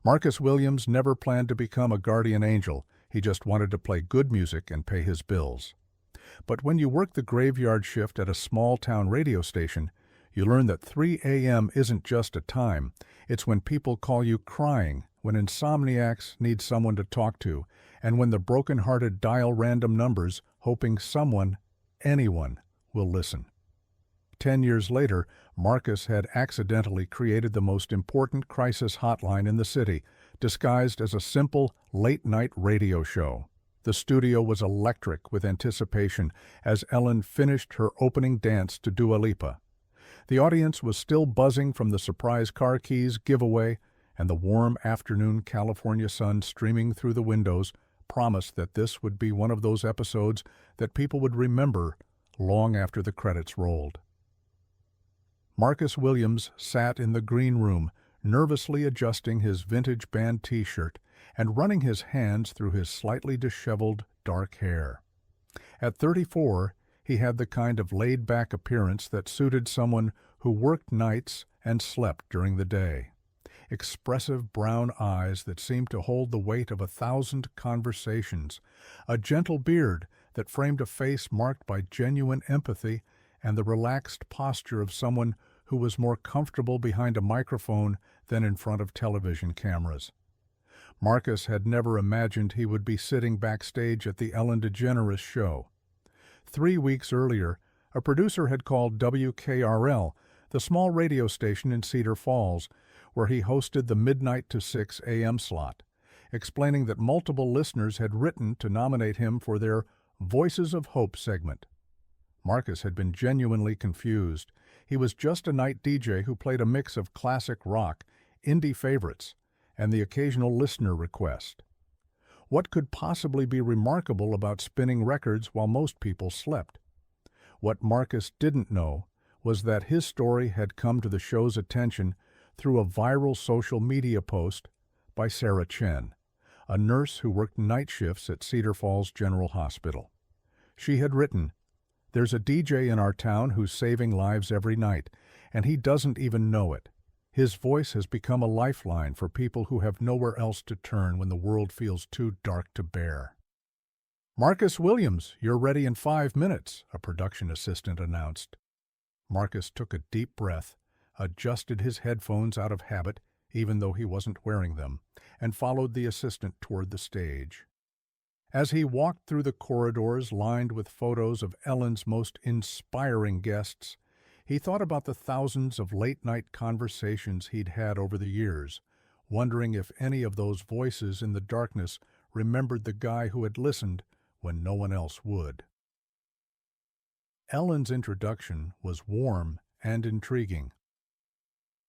Marcus Williams never planned to become a guardian angel. He just wanted to play good music and pay his bills. But when you work the graveyard shift at a small-town radio station, you learn that 3 a.m. isn't just a time. It's when people call you crying, when insomniacs need someone to talk to, and when the broken-hearted dial random numbers, hoping someone, anyone, will listen. 10 years later, Marcus had accidentally created the most important crisis hotline in the city, disguised as a simple late-night radio show. The studio was electric with anticipation as Ellen finished her opening dance to Dua Lipa. The audience was still buzzing from the surprise car keys giveaway, and the warm afternoon California sun streaming through the windows promised that this would be one of those episodes that people would remember long after the credits rolled. Marcus Williams sat in the green room, nervously adjusting his vintage band t-shirt and running his hands through his slightly disheveled dark hair. At 34, he had the kind of laid-back appearance that suited someone who worked nights and slept during the day. Expressive brown eyes that seemed to hold the weight of 1,000 conversations, a gentle beard that framed a face marked by genuine empathy, and the relaxed posture of someone who was more comfortable behind a microphone than in front of television cameras. Marcus had never imagined he would be sitting backstage at the Ellen DeGeneres show. 3 weeks earlier, a producer had called WKRL, the small radio station in Cedar Falls, where he hosted the midnight to 6 a.m. slot, explaining that multiple listeners had written to nominate him for their Voices of Hope segment. Marcus had been genuinely confused. He was just a night DJ who played a mix of classic rock, indie favorites, and the occasional listener request. What could possibly be remarkable about spinning records while most people slept? What Marcus didn't know was that his story had come to the show's attention through a viral social media post by Sarah Chen, a nurse who worked night shifts at Cedar Falls General Hospital. She had written, "There's a DJ in our town who's saving lives every night, and he doesn't even know it. His voice has become a lifeline for people who have nowhere else to turn when the world feels too dark to bear." "Marcus Williams, you're ready in 5 minutes," a production assistant announced. Marcus took a deep breath, adjusted his headphones out of habit, even though he wasn't wearing them, and followed the assistant toward the stage. As he walked through the corridors lined with photos of Ellen's most inspiring guests, he thought about the thousands of late-night conversations he'd had over the years, wondering if any of those voices in the darkness remembered the guy who had listened when no one else would. Ellen's introduction was warm and intriguing.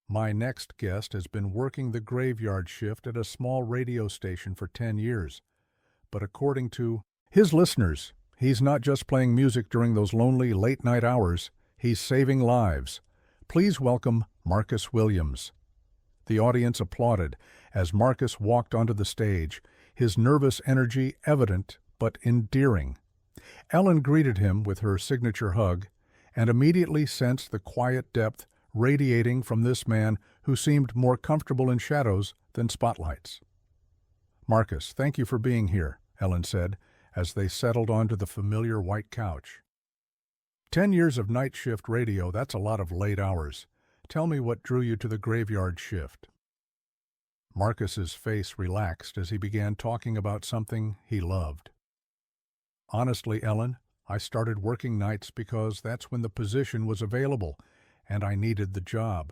"My next guest has been working the graveyard shift at a small radio station for 10 years. But according to his listeners, he's not just playing music during those lonely late-night hours, he's saving lives. Please welcome Marcus Williams." The audience applauded as Marcus walked onto the stage, his nervous energy evident but endearing. Ellen greeted him with her signature hug and immediately sensed the quiet depth radiating from this man who seemed more comfortable in shadows than spotlights. "Marcus, thank you for being here," Ellen said, as they settled onto the familiar white couch. 10 years of night shift radio, that's a lot of late hours. Tell me what drew you to the graveyard shift." Marcus's face relaxed as he began talking about something he loved. "Honestly, Ellen, I started working nights because that's when the position was available, and I needed the job.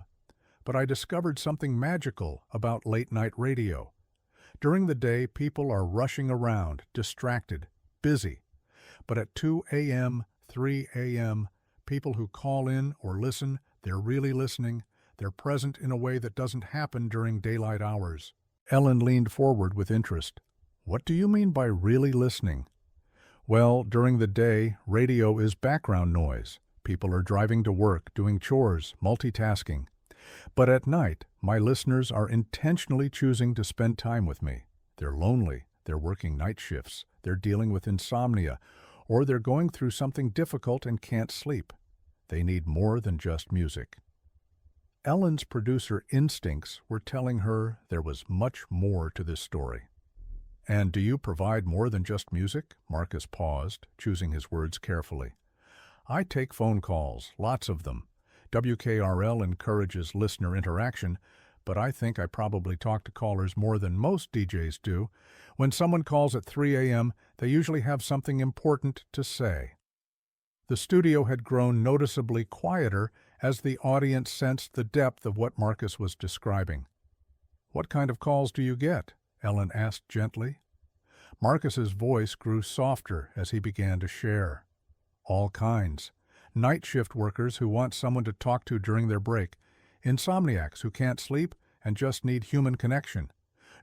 But I discovered something magical about late-night radio. During the day, people are rushing around, distracted, busy. But at 2 a.m., 3 a.m., people who call in or listen, they're really listening. They're present in a way that doesn't happen during daylight hours." Ellen leaned forward with interest. "What do you mean by really listening?" "Well, during the day, radio is background noise. People are driving to work, doing chores, multitasking. But at night, my listeners are intentionally choosing to spend time with me. They're lonely, they're working night shifts, they're dealing with insomnia, or they're going through something difficult and can't sleep. They need more than just music." Ellen's producer instincts were telling her there was much more to this story. "And do you provide more than just music?" Marcus paused, choosing his words carefully. "I take phone calls, lots of them. WKRL encourages listener interaction, but I think I probably talk to callers more than most DJs do. When someone calls at 3 a.m., they usually have something important to say." The studio had grown noticeably quieter as the audience sensed the depth of what Marcus was describing. "What kind of calls do you get?" Ellen asked gently. Marcus's voice grew softer as he began to share. "All kinds. Night shift workers who want someone to talk to during their break, insomniacs who can't sleep and just need human connection,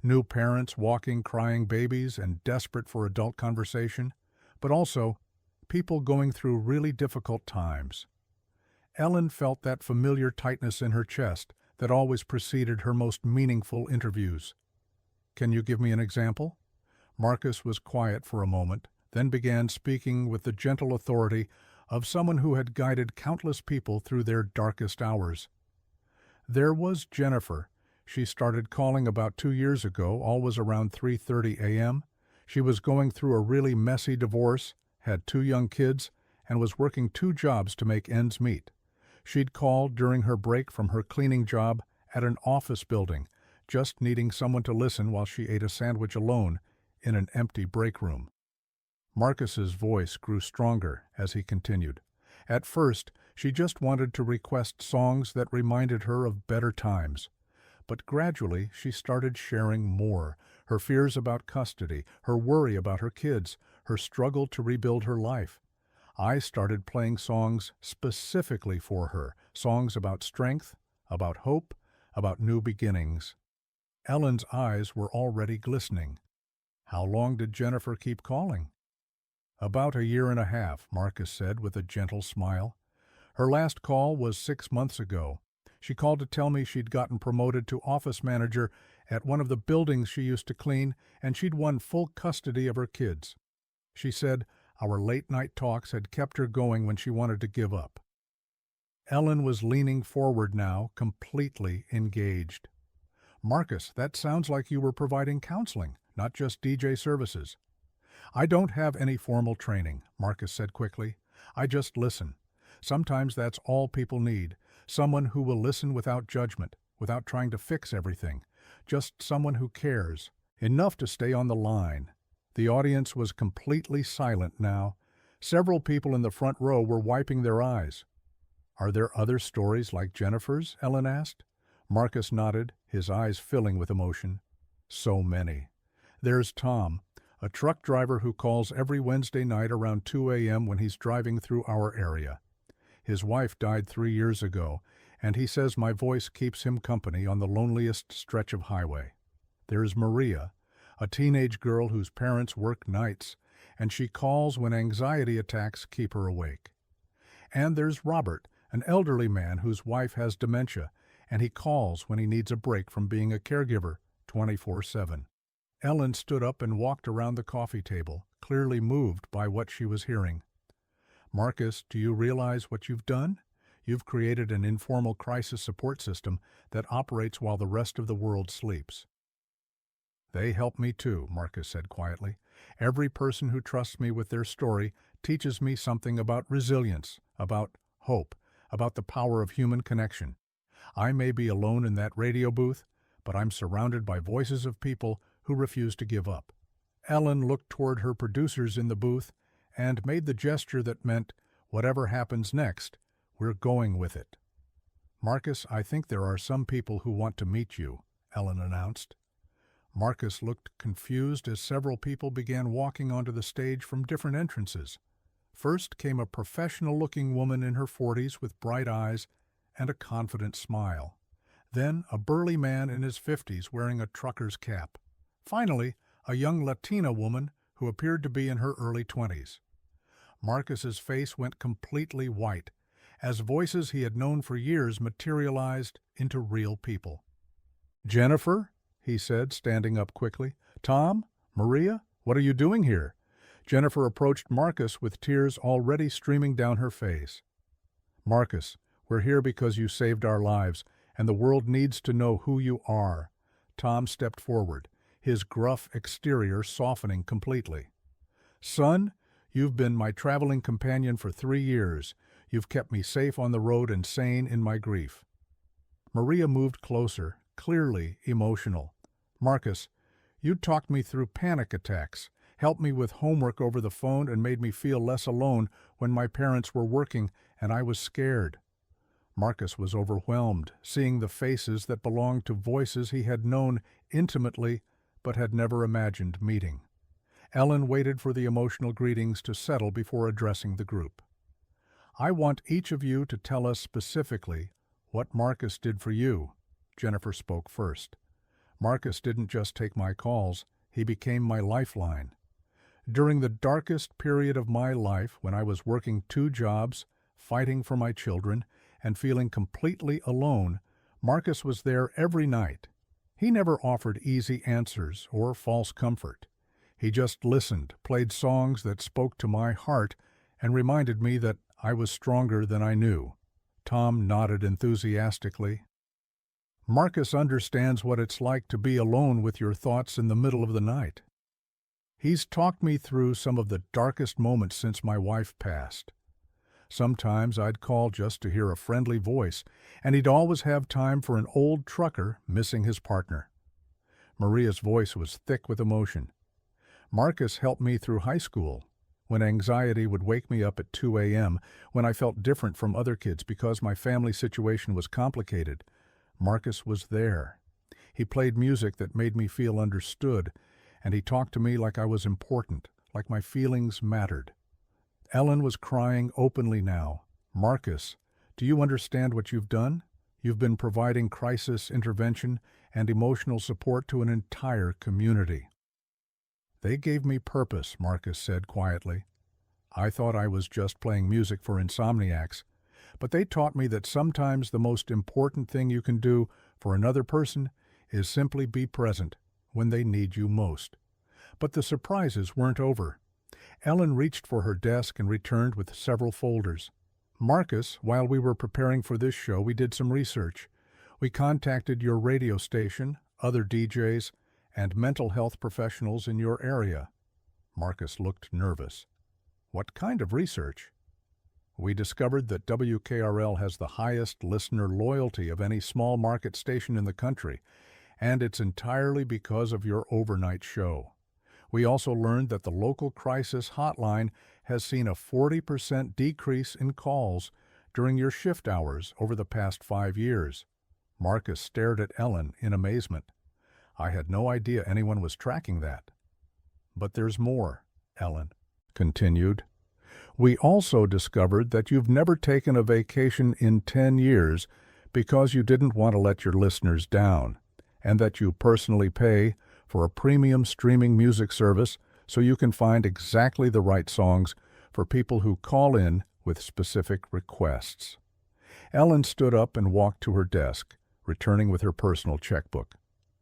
new parents walking crying babies and desperate for adult conversation, but also people going through really difficult times." Ellen felt that familiar tightness in her chest that always preceded her most meaningful interviews. "Can you give me an example?" Marcus was quiet for a moment, then began speaking with the gentle authority of someone who had guided countless people through their darkest hours. "There was Jennifer. She started calling about 2 years ago, always around 3:30 a.m. She was going through a really messy divorce, had 2 young kids, and was working 2 jobs to make ends meet. She'd call during her break from her cleaning job at an office building, just needing someone to listen while she ate a sandwich alone in an empty break room." Marcus's voice grew stronger as he continued. "At first, she just wanted to request songs that reminded her of better times. But gradually, she started sharing more: her fears about custody, her worry about her kids, her struggle to rebuild her life. I started playing songs specifically for her, songs about strength, about hope, about new beginnings." Ellen's eyes were already glistening. "How long did Jennifer keep calling?" "About 1.5 years," Marcus said with a gentle smile. "Her last call was 6 months ago. She called to tell me she'd gotten promoted to office manager at one of the buildings she used to clean, and she'd won full custody of her kids. She said our late-night talks had kept her going when she wanted to give up." Ellen was leaning forward now, completely engaged. "Marcus, that sounds like you were providing counseling, not just DJ services." "I don't have any formal training," Marcus said quickly. "I just listen. Sometimes that's all people need. Someone who will listen without judgment, without trying to fix everything. Just someone who cares. Enough to stay on the line." The audience was completely silent now. Several people in the front row were wiping their eyes. "Are there other stories like Jennifer's?" Ellen asked. Marcus nodded, his eyes filling with emotion. "So many. There's Tom, a truck driver who calls every Wednesday night around 2 a.m. when he's driving through our area. His wife died 3 years ago, and he says my voice keeps him company on the loneliest stretch of highway. There's Maria, a teenage girl whose parents work nights, and she calls when anxiety attacks keep her awake. And there's Robert, an elderly man whose wife has dementia, and he calls when he needs a break from being a caregiver 24/7. Ellen stood up and walked around the coffee table, clearly moved by what she was hearing. "Marcus, do you realize what you've done? You've created an informal crisis support system that operates while the rest of the world sleeps." "They help me too," Marcus said quietly. "Every person who trusts me with their story teaches me something about resilience, about hope, about the power of human connection. I may be alone in that radio booth, but I'm surrounded by voices of people who refuse to give up." Ellen looked toward her producers in the booth and made the gesture that meant, whatever happens next, we're going with it. "Marcus, I think there are some people who want to meet you," Ellen announced. Marcus looked confused as several people began walking onto the stage from different entrances. First came a professional-looking woman in her 40s with bright eyes and a confident smile. Then a burly man in his 50s wearing a trucker's cap. Finally, a young Latina woman who appeared to be in her early 20s. Marcus's face went completely white, as voices he had known for years materialized into real people. "Jennifer?" he said, standing up quickly. "Tom? Maria? What are you doing here?" Jennifer approached Marcus with tears already streaming down her face. "Marcus, we're here because you saved our lives, and the world needs to know who you are." Tom stepped forward, his gruff exterior softening completely. "Son, you've been my traveling companion for 3 years. You've kept me safe on the road and sane in my grief." Maria moved closer, clearly emotional. "Marcus, you talked me through panic attacks, helped me with homework over the phone, and made me feel less alone when my parents were working and I was scared." Marcus was overwhelmed, seeing the faces that belonged to voices he had known intimately but had never imagined meeting. Ellen waited for the emotional greetings to settle before addressing the group. "I want each of you to tell us specifically what Marcus did for you." Jennifer spoke first. "Marcus didn't just take my calls, he became my lifeline. During the darkest period of my life, when I was working 2 jobs, fighting for my children, and feeling completely alone, Marcus was there every night. He never offered easy answers or false comfort. He just listened, played songs that spoke to my heart, and reminded me that I was stronger than I knew." Tom nodded enthusiastically. "Marcus understands what it's like to be alone with your thoughts in the middle of the night. He's talked me through some of the darkest moments since my wife passed. Sometimes I'd call just to hear a friendly voice, and he'd always have time for an old trucker missing his partner." Maria's voice was thick with emotion. "Marcus helped me through high school, when anxiety would wake me up at 2 a.m., when I felt different from other kids because my family situation was complicated. Marcus was there. He played music that made me feel understood, and he talked to me like I was important, like my feelings mattered." Ellen was crying openly now. "Marcus, do you understand what you've done? You've been providing crisis intervention and emotional support to an entire community." "They gave me purpose," Marcus said quietly. "I thought I was just playing music for insomniacs, but they taught me that sometimes the most important thing you can do for another person is simply be present when they need you most." But the surprises weren't over. Ellen reached for her desk and returned with several folders. "Marcus, while we were preparing for this show, we did some research. We contacted your radio station, other DJs, and mental health professionals in your area." Marcus looked nervous. "What kind of research?" "We discovered that WKRL has the highest listener loyalty of any small market station in the country, and it's entirely because of your overnight show. We also learned that the local crisis hotline has seen a 40% decrease in calls during your shift hours over the past 5 years." Marcus stared at Ellen in amazement. "I had no idea anyone was tracking that." "But there's more," Ellen continued. "We also discovered that you've never taken a vacation in 10 years because you didn't want to let your listeners down, and that you personally pay for a premium streaming music service so you can find exactly the right songs for people who call in with specific requests." Ellen stood up and walked to her desk, returning with her personal checkbook.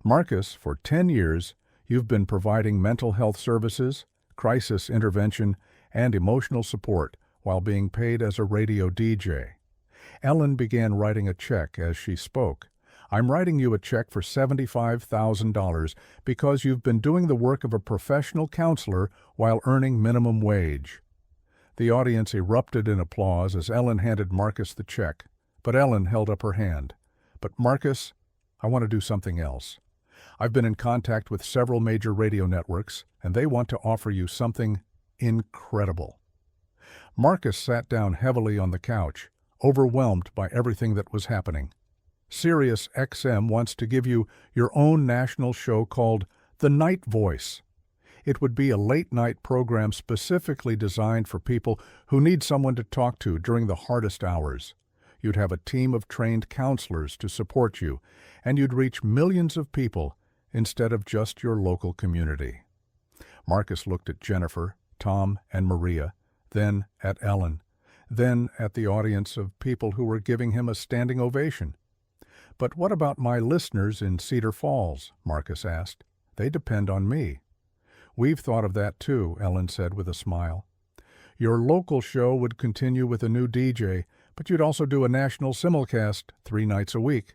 "Marcus, for 10 years, you've been providing mental health services, crisis intervention, and emotional support while being paid as a radio DJ." Ellen began writing a check as she spoke. "I'm writing you a check for $75,000 because you've been doing the work of a professional counselor while earning minimum wage." The audience erupted in applause as Ellen handed Marcus the check, but Ellen held up her hand. "But Marcus, I want to do something else. I've been in contact with several major radio networks, and they want to offer you something incredible." Marcus sat down heavily on the couch, overwhelmed by everything that was happening. "Sirius XM wants to give you your own national show called The Night Voice. It would be a late-night program specifically designed for people who need someone to talk to during the hardest hours. You'd have a team of trained counselors to support you, and you'd reach millions of people instead of just your local community." Marcus looked at Jennifer, Tom, and Maria, then at Ellen, then at the audience of people who were giving him a standing ovation. "But what about my listeners in Cedar Falls?" Marcus asked. "They depend on me." "We've thought of that too," Ellen said with a smile. "Your local show would continue with a new DJ, but you'd also do a national simulcast 3 nights a week.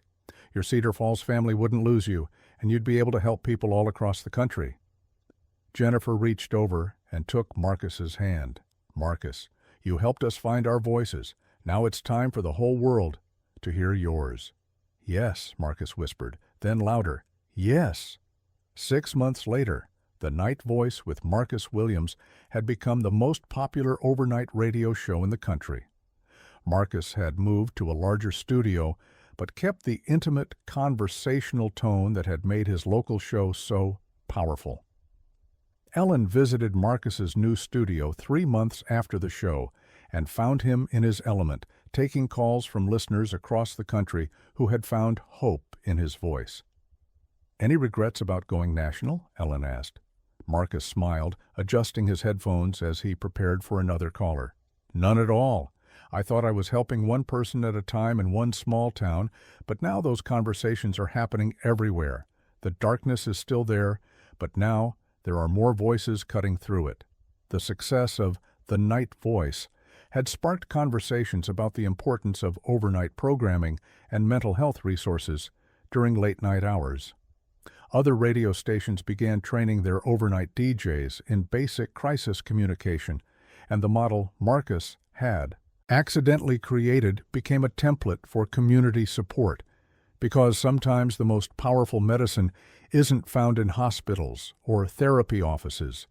Your Cedar Falls family wouldn't lose you, and you'd be able to help people all across the country." Jennifer reached over and took Marcus's hand. "Marcus, you helped us find our voices. Now it's time for the whole world to hear yours." "Yes," Marcus whispered, then louder, "Yes." 6 months later, The Night Voice with Marcus Williams had become the most popular overnight radio show in the country. Marcus had moved to a larger studio, but kept the intimate, conversational tone that had made his local show so powerful. Ellen visited Marcus's new studio 3 months after the show and found him in his element, taking calls from listeners across the country who had found hope in his voice. "Any regrets about going national?" Ellen asked. Marcus smiled, adjusting his headphones as he prepared for another caller. "None at all. I thought I was helping one person at a time in one small town, but now those conversations are happening everywhere. The darkness is still there, but now there are more voices cutting through it." The success of The Night Voice had sparked conversations about the importance of overnight programming and mental health resources during late-night hours. Other radio stations began training their overnight DJs in basic crisis communication, and the model Marcus had accidentally created became a template for community support, because sometimes the most powerful medicine isn't found in hospitals or therapy offices.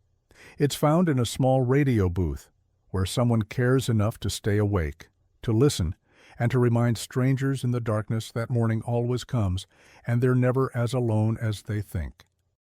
It's found in a small radio booth where someone cares enough to stay awake, to listen, and to remind strangers in the darkness that morning always comes, and they're never as alone as they think.